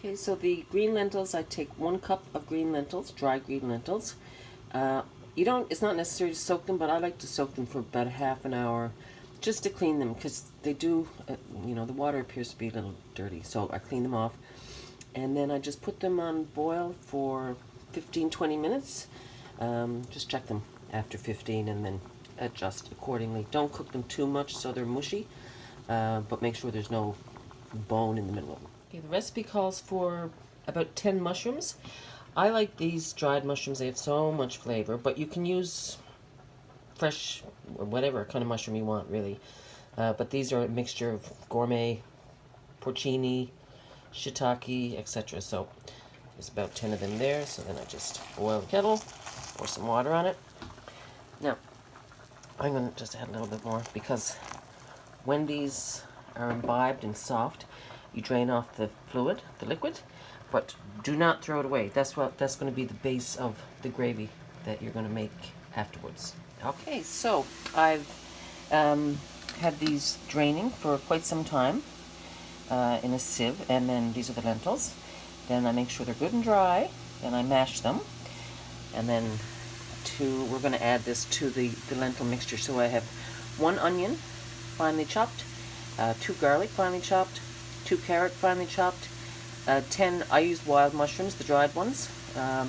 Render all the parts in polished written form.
Okay, so the green lentils, I take 1 cup of green lentils, dry green lentils. It's not necessary to soak them, but I like to soak them for about a half an hour just to clean them because they do, the water appears to be a little dirty. So I clean them off and then I just put them on boil for 15-20 minutes. Just check them after 15 and then adjust accordingly. Don't cook them too much so they're mushy, but make sure there's no bone in the middle of them. Okay, the recipe calls for about 10 mushrooms. I like these dried mushrooms. They have so much flavor, but you can use fresh or whatever kind of mushroom you want, really. But these are a mixture of gourmet, porcini, shiitake, etc. So there's about 10 of them there. So then I just boil the kettle, pour some water on it. Now, I'm going to just add a little bit more because when these are imbibed and soft, you drain off the fluid, the liquid, but do not throw it away. That's going to be the base of the gravy that you're going to make afterwards. Okay, so I've had these draining for quite some time in a sieve, and then these are the lentils. Then I make sure they're good and dry, and I mash them, and then we're going to add this to the lentil mixture. So I have 1 onion, finely chopped, 2 garlic, finely chopped, 2 carrot, finely chopped, 10, I used wild mushrooms, the dried ones,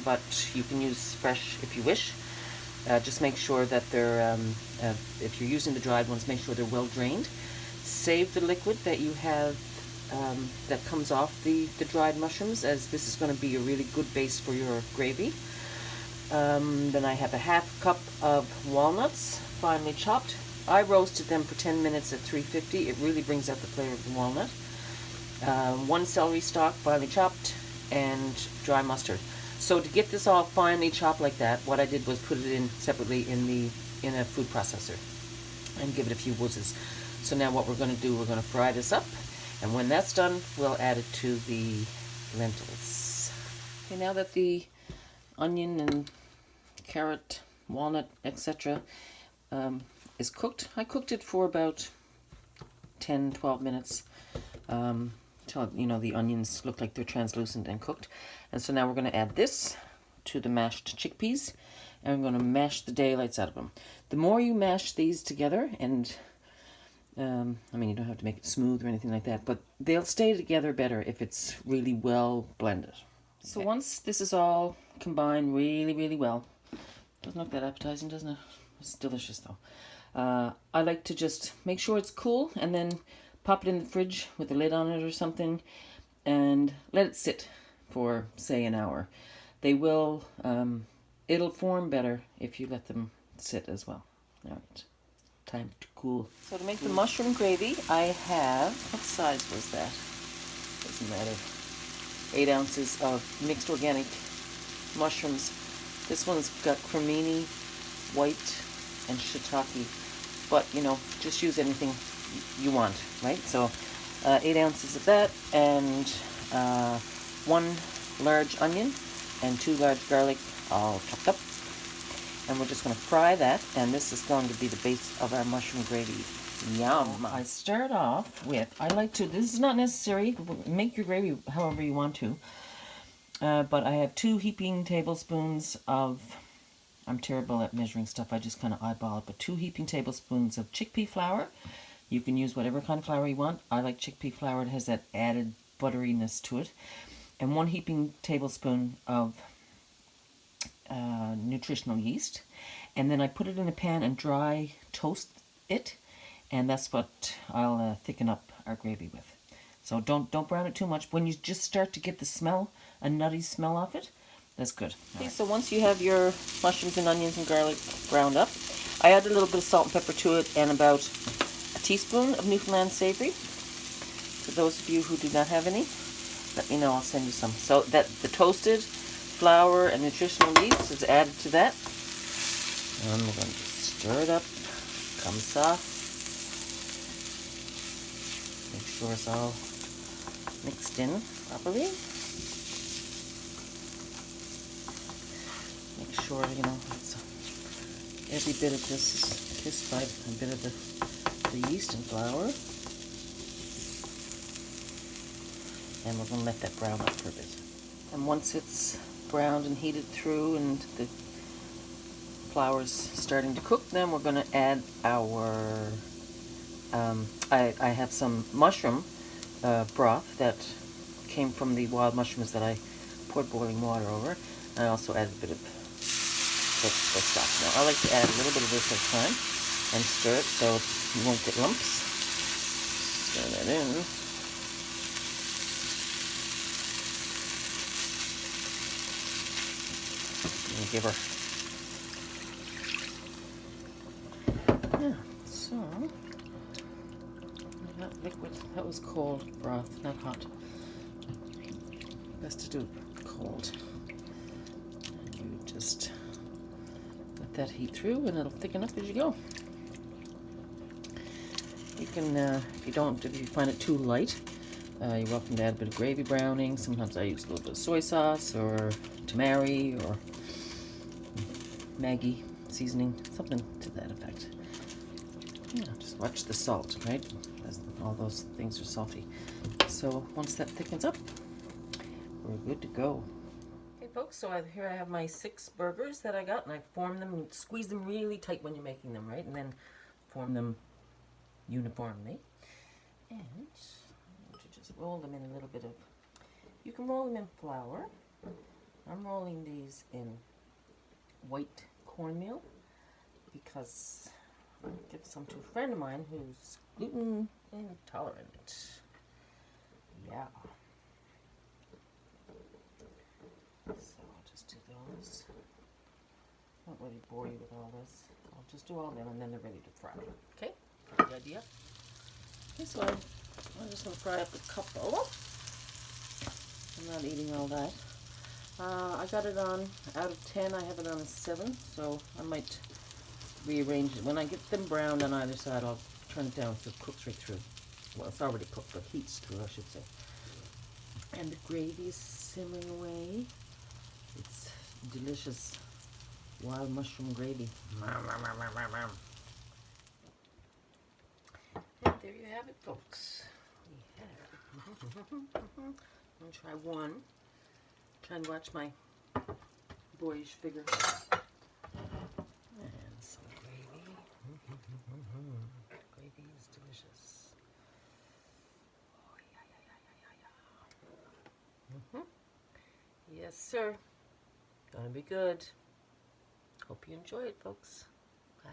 but you can use fresh if you wish. Just make sure that they're, if you're using the dried ones, make sure they're well drained. Save the liquid that you have that comes off the dried mushrooms, as this is going to be a really good base for your gravy. Then I have a ½ cup of walnuts, finely chopped. I roasted them for 10 minutes at 350. It really brings out the flavor of the walnut. 1 celery stalk, finely chopped, and dry mustard. So to get this all finely chopped like that, what I did was put it in separately in a food processor and give it a few whizzes. So now what we're going to do, we're going to fry this up, and when that's done, we'll add it to the lentils. Okay, now that the onion and carrot, walnut, etc. Is cooked, I cooked it for about 10-12 minutes till the onions look like they're translucent and cooked. And so now we're going to add this to the mashed chickpeas, and we're going to mash the daylights out of them. The more you mash these together, and you don't have to make it smooth or anything like that, but they'll stay together better if it's really well blended. So once this is all combined really, really well, doesn't look that appetizing, doesn't it? It's delicious though. I like to just make sure it's cool and then pop it in the fridge with a lid on it or something and let it sit for, say, an hour. They will, it'll form better if you let them sit as well. All right, time to cool. So to make the mushroom gravy, I have, what size was that? Doesn't matter. 8 ounces of mixed organic mushrooms. This one's got cremini, white, and shiitake, but just use anything you want, right? So 8 ounces of that, and 1 large onion and 2 large garlic, all chopped up. And we're just going to fry that, and this is going to be the base of our mushroom gravy. Yum! I start off with, this is not necessary, make your gravy however you want to, but I have 2 heaping tablespoons of, I'm terrible at measuring stuff, I just kind of eyeball it, but 2 heaping tablespoons of chickpea flour. You can use whatever kind of flour you want. I like chickpea flour, it has that added butteriness to it. And 1 heaping tablespoon of nutritional yeast. And then I put it in a pan and dry toast it, and that's what I'll thicken up our gravy with. So don't brown it too much. When you just start to get the smell, a nutty smell off it, that's good. Okay, right. So once you have your mushrooms and onions and garlic ground up, I add a little bit of salt and pepper to it and about a teaspoon of Newfoundland savory. For those of you who do not have any, let me know, I'll send you some. So that the toasted flour and nutritional yeast is added to that. And we're going to stir it up, come soft. Make sure it's all mixed in properly. Make sure, it's every bit of this is kissed by a bit of the yeast and flour. and we're going to let that brown up for a bit. And once it's browned and heated through and the flour's starting to cook, then we're going to add our, I have some mushroom broth that came from the wild mushrooms that I poured boiling water over. And I also added a bit of vegetable stock. Now I like to add a little bit of this at a time and stir it so you won't get lumps. Stir that in. And give her. Yeah, so that liquid, that was cold broth, not hot. Best to do it cold. And you just let that heat through and it'll thicken up as you go. You can, if you find it too light, you're welcome to add a bit of gravy browning. Sometimes I use a little bit of soy sauce or tamari or Maggi seasoning, something to that effect. Yeah, just watch the salt, right? As all those things are salty. So once that thickens up, we're good to go. Okay folks, so here I have my 6 burgers that I got, and I form them and squeeze them really tight when you're making them, right? And then form them uniformly. And I want to just roll them in a little bit of, you can roll them in flour. I'm rolling these in white cornmeal because I'm going to give some to a friend of mine who's gluten intolerant. Yeah. So I'll just do those. Won't really bore you with all this. I'll just do all of them and then they're ready to fry. Okay? Good idea? Okay, so I'm just going to fry up a couple. I'm not eating all that. I got it on, out of 10, I have it on a 7, so I might rearrange it. When I get them browned on either side, I'll turn it down so it cooks right through. Well, it's already cooked, but heats through, I should say. And the gravy is simmering away. It's delicious wild mushroom gravy. And there you have it, folks. We have. I'm going to try one. Try and watch my boyish figure. And some gravy. Gravy is delicious. Oh, yeah. Yes, sir. Gonna be good. Hope you enjoy it, folks. Bye.